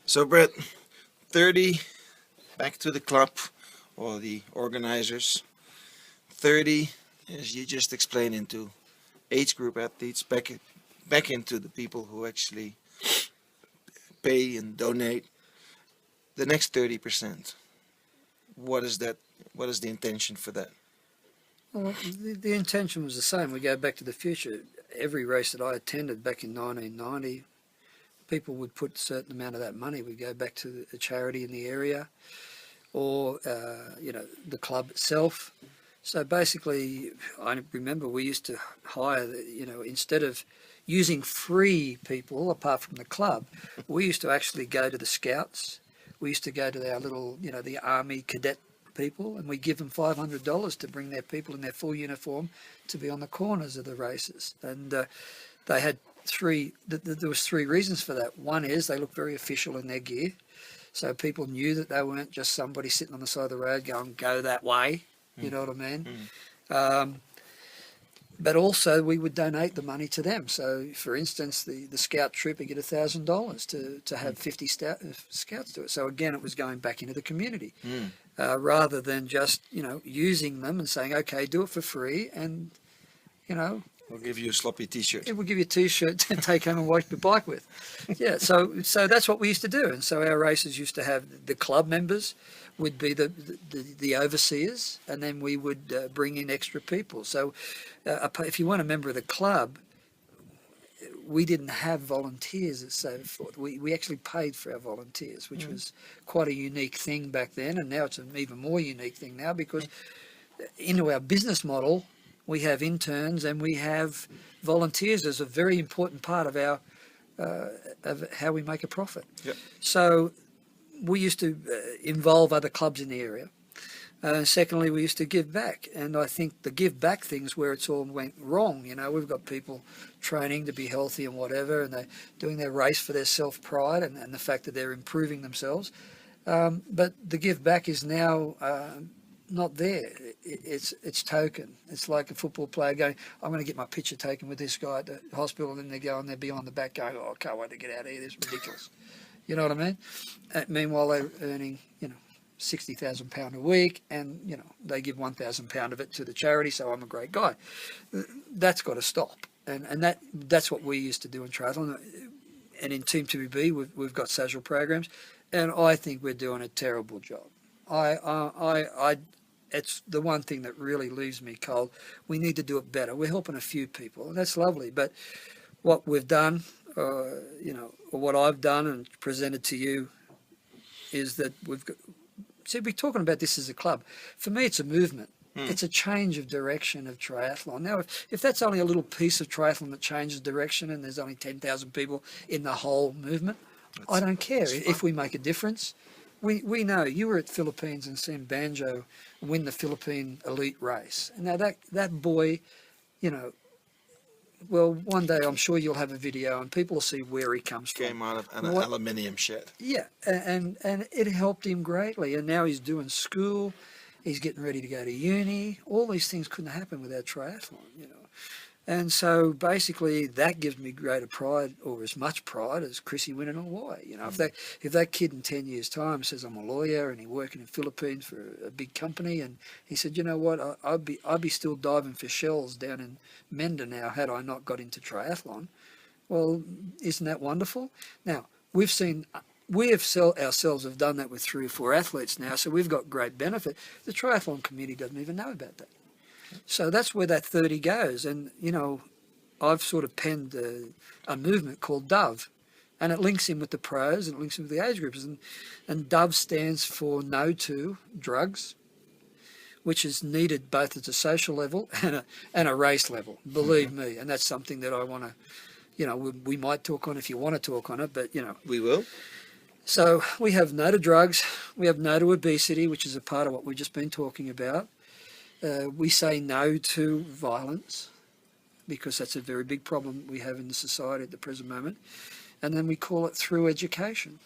So Brett, 30, back to the club or the organizers. 30, as you just explained, into age group athletes, back into the people who actually pay and donate. The next 30%, what is that? What is the intention for that? Well, the intention was the same. We go back to the future. Every race that I attended back in 1990, people would put a certain amount of that money. Would go back to a charity in the area, or the club itself. So basically, I remember we used to hire, instead of using free people apart from the club, we used to actually go to the scouts. We used to go to our little, the army cadet people, and we give them $500 to bring their people in their full uniform to be on the corners of the races. And they had there was three reasons for that. One is they looked very official in their gear, so people knew that they weren't just somebody sitting on the side of the road going, go that way. You know what I mean? But also we would donate the money to them. So, for instance, the scout troop would get $1,000 to have 50 scouts do it. So again, it was going back into the community, rather than just using them and saying, okay, do it for free, and We'll give you a sloppy T-shirt. it will give you a T-shirt to take home and wipe your bike with. Yeah, so that's what we used to do. And so our races used to have the club members would be the overseers, and then we would bring in extra people. So if you weren't a member of the club, we didn't have volunteers and so forth. We actually paid for our volunteers, which was quite a unique thing back then, and now it's an even more unique thing now, because into our business model, we have interns and we have volunteers as a very important part of our of how we make a profit. Yep. So we used to involve other clubs in the area. Secondly, we used to give back, and I think the give back thing's where it's all went wrong. We've got people training to be healthy and whatever, and they're doing their race for their self-pride and the fact that they're improving themselves. But the give back is now not there. It's token. It's like a football player going, I'm going to get my picture taken with this guy at the hospital, and then they go and they're behind the back going, oh, I can't wait to get out of here. This is ridiculous. You know what I mean? Meanwhile, they're earning, £60,000 a week, and they give £1,000 of it to the charity. So I'm a great guy. That's got to stop, and that's what we used to do in triathlon. And in Team TBB, we've got social programs, and I think we're doing a terrible job. It's the one thing that really leaves me cold. We need to do it better. We're helping a few people, and that's lovely. But what we've done, or what I've done and presented to you, is that we're talking about this as a club. For me, it's a movement. It's a change of direction of triathlon. Now, if that's only a little piece of triathlon that changes direction, and there's only 10,000 people in the whole movement, I don't care. If we make a difference. We know you were at Philippines and seen Banjo win the Philippine elite race. Now that boy, well, one day I'm sure you'll have a video and people will see where he comes from. Came out of an aluminium shed. Yeah, and it helped him greatly. And now he's doing school. He's getting ready to go to uni. All these things couldn't happen without triathlon, And so basically that gives me greater pride, or as much pride as Chrissie winning Hawaii. If that kid in 10 years' time says I'm a lawyer and he's working in Philippines for a big company, and he said, you know what, I'd be still diving for shells down in Menda now had I not got into triathlon. Well, isn't that wonderful? Now, we ourselves have done that with 3 or 4 athletes now, so we've got great benefit. The triathlon community doesn't even know about that. So that's where that 30 goes. And, I've sort of penned a movement called DOVE, and it links in with the pros and it links in with the age groups. And DOVE stands for No to Drugs, which is needed both at a social level and a race level, believe me. And that's something that I want to, we might talk on if you want to talk on it, but, We will. So we have no to drugs, we have no to obesity, which is a part of what we've just been talking about. We say no to violence, because that's a very big problem we have in the society at the present moment. And then we call it through education.